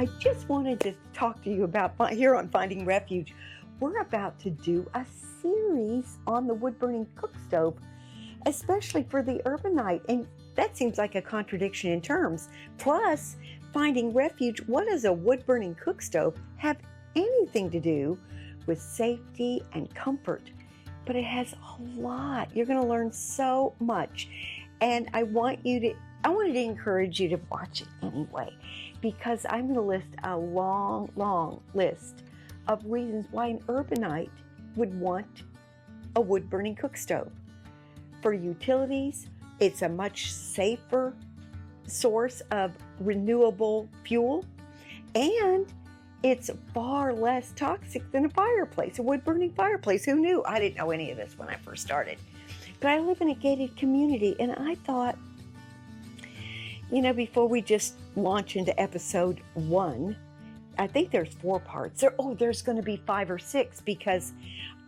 I just wanted to talk to you about here on Finding Refuge. We're about to do a series on the wood-burning cook stove, especially for the urbanite. And that seems like a contradiction in terms. Plus, Finding Refuge, what does a wood-burning cook stove have anything to do with safety and comfort? But it has a lot. You're going to learn so much. And I wanted to encourage you to watch it anyway, because I'm going to list a long list of reasons why an urbanite would want a wood-burning cook stove. For utilities, it's a much safer source of renewable fuel, and it's far less toxic than a fireplace, a wood-burning fireplace. Who knew? I didn't know any of this when I first started. But I live in a gated community, and I thought, before we just launch into episode 1, I think there's 4 parts. There's going to be 5 or 6, because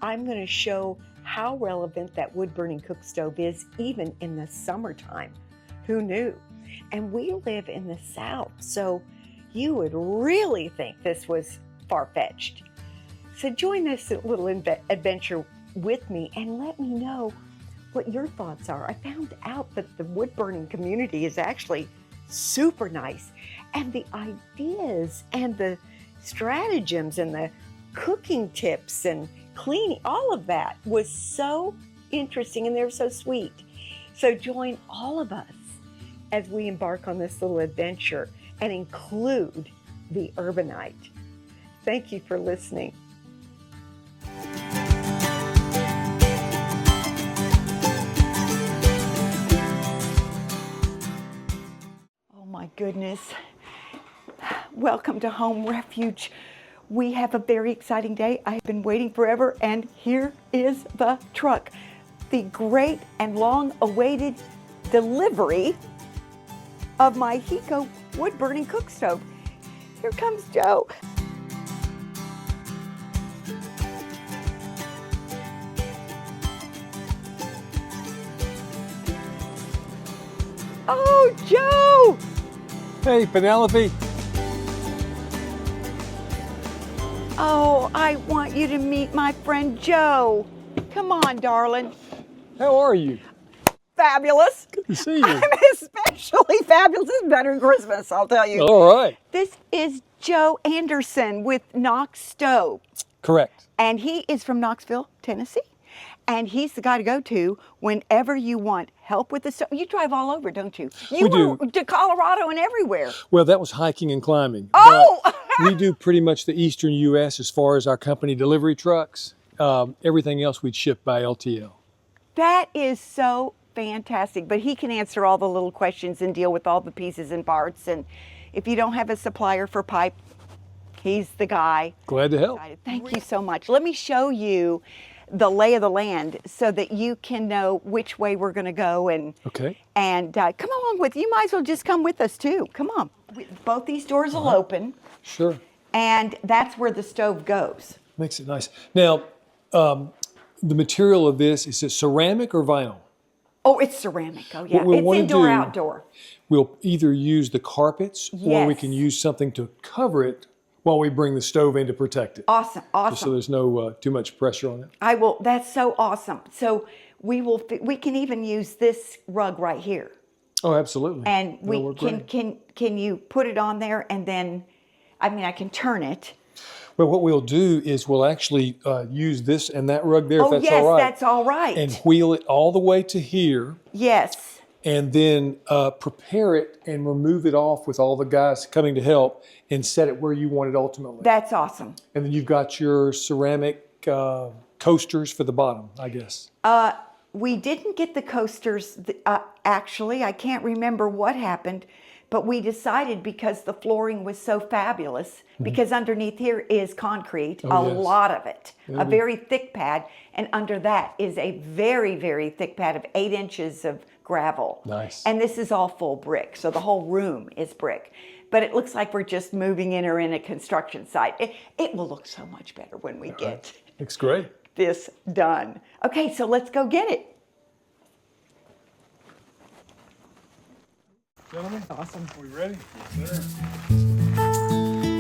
I'm going to show how relevant that wood-burning cook stove is even in the summertime. Who knew? And we live in the South, so you would really think this was far-fetched. So join this little adventure with me and let me know what your thoughts are. I found out that the wood-burning community is actually super nice, and the ideas and the stratagems and the cooking tips and cleaning, all of that was so interesting, and they're so sweet. So join all of us as we embark on this little adventure and include the urbanite. Thank you for listening. Oh my goodness. Welcome to Home Refuge. We have a very exciting day. I've been waiting forever, and here is the truck. The great and long-awaited delivery of my Heco wood-burning cook stove. Here comes Joe. Oh, Joe! Hey, Penelope. Oh, I want you to meet my friend Joe. Come on, darling. How are you? Fabulous. Good to see you. I'm especially fabulous. It's better than Christmas, I'll tell you. All right. This is Joe Anderson with Knox Stove. Correct. And he is from Knoxville, Tennessee. And he's the guy to go to whenever you want help with the stove. You drive all over, don't you? You do. To Colorado and everywhere. Well, that was hiking and climbing. Oh! But we do pretty much the eastern U.S. as far as our company delivery trucks. Everything else we'd ship by LTL. That is so fantastic. But he can answer all the little questions and deal with all the pieces and parts. And if you don't have a supplier for pipe, he's the guy. Glad to help. Thank you so much. Let me show you the lay of the land so that you can know which way we're going to go. And okay. And come along with you. Might as well just come with us too. Come on. Both these doors will open. Sure. And that's where the stove goes. Makes it nice. Now, the material of this, is it ceramic or vinyl? Oh, it's ceramic. Oh, yeah. What It's indoor, outdoor. We'll either use the carpets or we Yes. can use something to cover it while we bring the stove in to protect it. Awesome, awesome. Just so there's no too much pressure on it. I will. That's so awesome. So we can even use this rug right here, Oh, absolutely. and That'll we work great. can you put it on there, and then, I can turn it. Well, what we'll do is we'll actually use this and that rug there, if Oh that's yes, all right. that's all right. And wheel it all the way to here, Yes. and then prepare it and remove it off with all the guys coming to help and set it where you want it ultimately. That's awesome. And then you've got your ceramic coasters for the bottom, I guess. We didn't get the coasters, actually. I can't remember what happened, but we decided because the flooring was so fabulous, because underneath here is concrete, Oh, a yes. lot of it, a very thick pad, and under that is a very, very thick pad of 8 inches of gravel. Nice. And this is all full brick, so the whole room is brick. But it looks like we're just moving in or in a construction site. It will look so much better when we get Looks great. this done. Okay, so let's go get it. Gentlemen, Awesome. we ready? Yes, sir.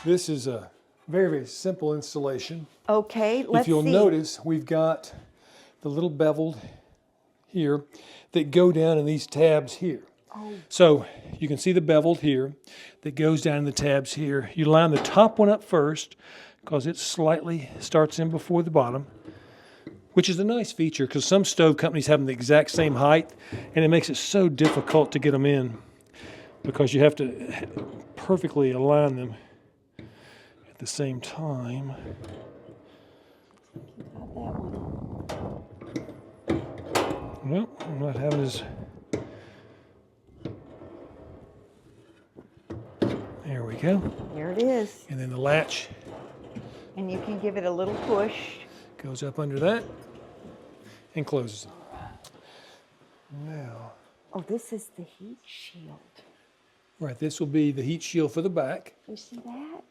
This is a very, very simple installation. Okay, let's If you'll see. notice, we've got the little beveled here that go down in these tabs here. Oh. So you can see the beveled here that goes down in the tabs here. You line the top one up first because it slightly starts in before the bottom, which is a nice feature because some stove companies have them the exact same height, and it makes it so difficult to get them in because you have to perfectly align them at the same time. Well, I'm not having as... There we go. There it is. And then the latch And you can give it a little push. goes up under that and closes. Now, Oh, this is the heat shield. right, this will be the heat shield for the back. You see that?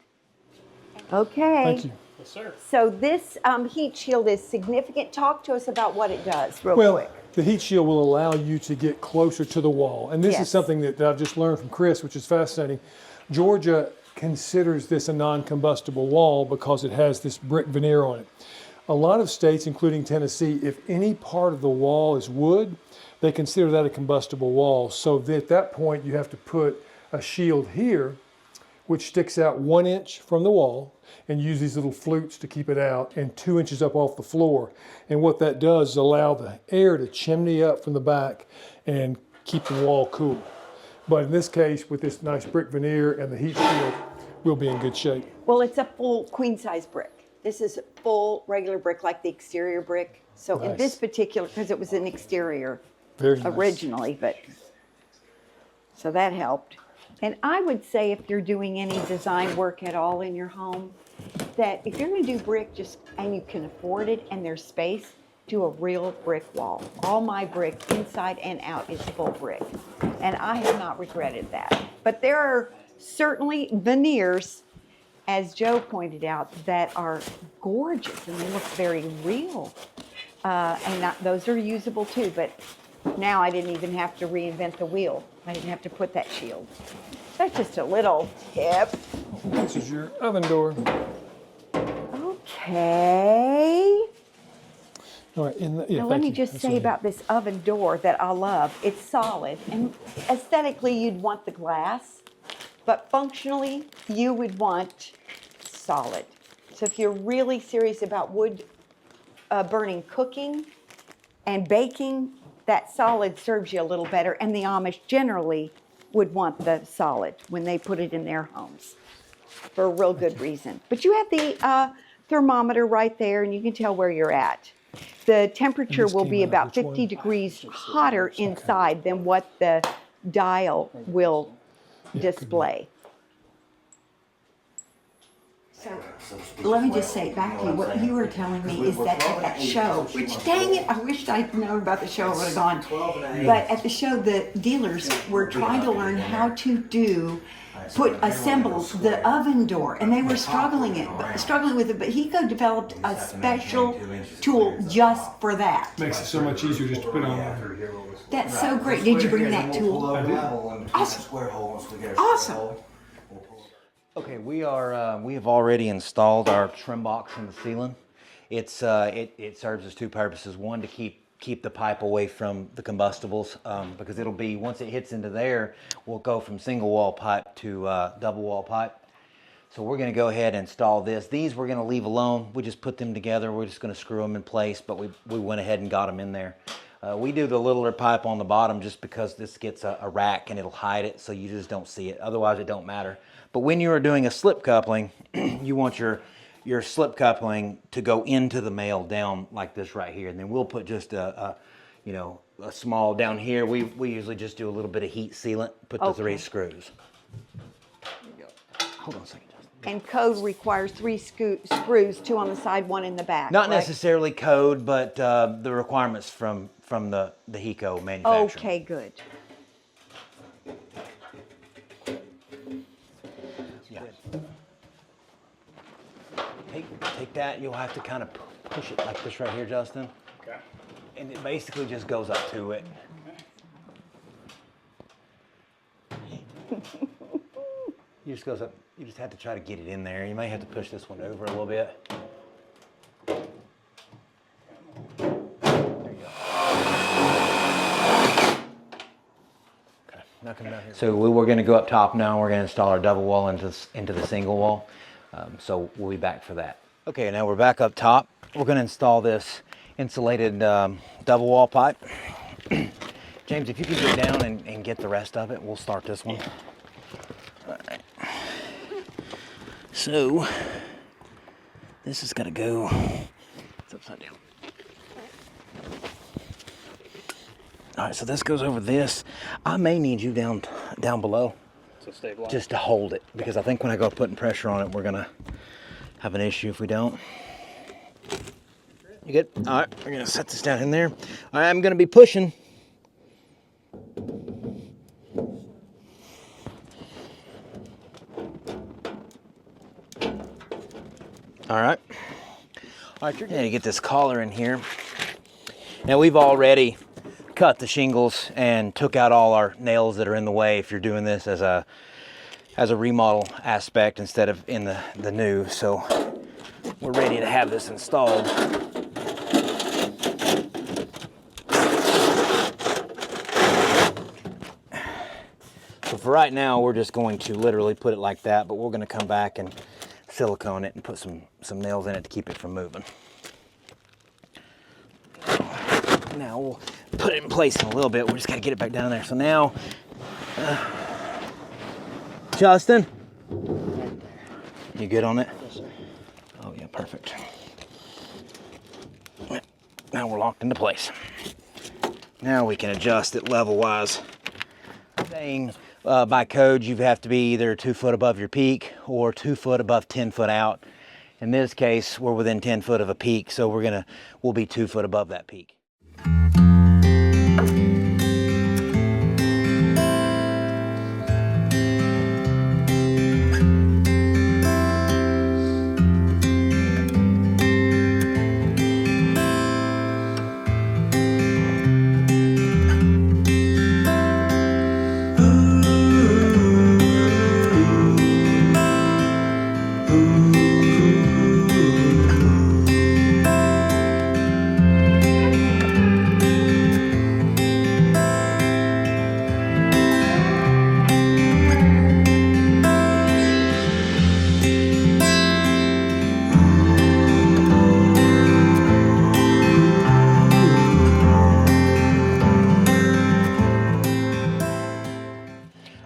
Okay. Thank you. Yes, sir. So this heat shield is significant. Talk to us about what it does real Well, quick. the heat shield will allow you to get closer to the wall. And this Yes. is something that I've just learned from Chris, which is fascinating. Georgia considers this a non-combustible wall because it has this brick veneer on it. A lot of states, including Tennessee, if any part of the wall is wood, they consider that a combustible wall. So at that point, you have to put a shield here, which sticks out 1 inch from the wall, and use these little flutes to keep it out, and 2 inches up off the floor. And what that does is allow the air to chimney up from the back and keep the wall cool. But in this case, with this nice brick veneer and the heat shield, we'll be in good shape. Well, it's a full queen size brick. This is full regular brick like the exterior brick. So in Nice. this particular, because it was an exterior Very nice. originally, but so that helped. And I would say if you're doing any design work at all in your home, that if you're going to do brick and you can afford it and there's space, do a real brick wall. All my brick inside and out is full brick. And I have not regretted that. But there are certainly veneers, as Joe pointed out, that are gorgeous and they look very real. Those are usable too, but now I didn't even have to reinvent the wheel. I didn't have to put that shield. That's just a little tip. This is your oven door. Okay. All right, yeah, Now let thank me you. just That's say what I about this oven door that I love. It's solid, and aesthetically you'd want the glass, but functionally you would want solid. So if you're really serious about wood burning cooking and baking, that solid serves you a little better, and the Amish generally would want the solid when they put it in their homes for a real good reason. But you have the thermometer right there, and you can tell where you're at. The temperature this will came be out about which 50 one? degrees hotter inside than what the dial will display. So let me just say back to you, what you were telling me is that at that show, which dang it, I wished I'd known about the show, I would have gone. But at the show, the dealers were trying to learn how to assemble the oven door, and they were struggling with it. But Heco developed a special tool just for that. Makes it so much easier just to put on there. That's so great. Did you bring that tool? Awesome. Okay, we have already installed our trim box in the ceiling. It serves as two purposes. One, to keep the pipe away from the combustibles, because it'll be, once it hits into there, we'll go from single wall pipe to double wall pipe. So we're going to go ahead and install this. These we're going to leave alone. We just put them together. We're just going to screw them in place, but we went ahead and got them in there. We do the littler pipe on the bottom just because this gets a rack and it'll hide it, so you just don't see it. Otherwise, it don't matter. But when you are doing a slip coupling, you want your slip coupling to go into the male down like this right here, and then we'll put just a small down here. We usually just do a little bit of heat sealant. Put the 3 screws. There you go. Hold on a second, Justin. And code requires 3 screws, 2 on the side, 1 in the back. Not right? necessarily code, but the requirements from the Heco manufacturer. Okay, good. Yeah. Take that. You'll have to kind of push it like this right here, Justin. Okay. And it basically just goes up to it. You just goes up. You just have to try to get it in there. You may have to push this one over a little bit. There you go. Okay, now come down here. So we're going to go up top now. We're going to install our double wall into the single wall. So we'll be back for that. Okay, now we're back up top. We're going to install this insulated double wall pipe. James, if you could get down and get the rest of it, we'll start this one. All right. So this is gonna go, it's upside down. All right, so this goes over this. I may need you down below just to hold it, because I think when I go putting pressure on it, we're gonna have an issue if we don't. You good? All right, we're gonna set this down in there. All right, I'm gonna be pushing. All right, you're going to get this collar in here. Now we've already cut the shingles and took out all our nails that are in the way if you're doing this as a remodel aspect instead of in the new. So we're ready to have this installed. So for right now, we're just going to literally put it like that, but we're going to come back and silicone it and put some nails in it to keep it from moving. Now we'll put it in place in a little bit. We just got to get it back down there. So now, Justin, you good on it? Yes, sir. Oh yeah, perfect. Now we're locked into place. Now we can adjust it level-wise. Saying by code you have to be either 2 foot above your peak or 2 foot above 10 foot out. In this case, we're within 10 foot of a peak, so we'll be 2 foot above that peak.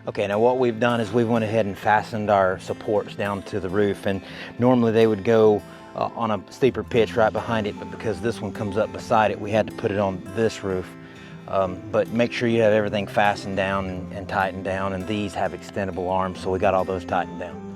Okay, now what we've done is we went ahead and fastened our supports down to the roof, and normally they would go on a steeper pitch right behind it, but because this one comes up beside it, we had to put it on this roof. But make sure you have everything fastened down and tightened down, and these have extendable arms, so we got all those tightened down.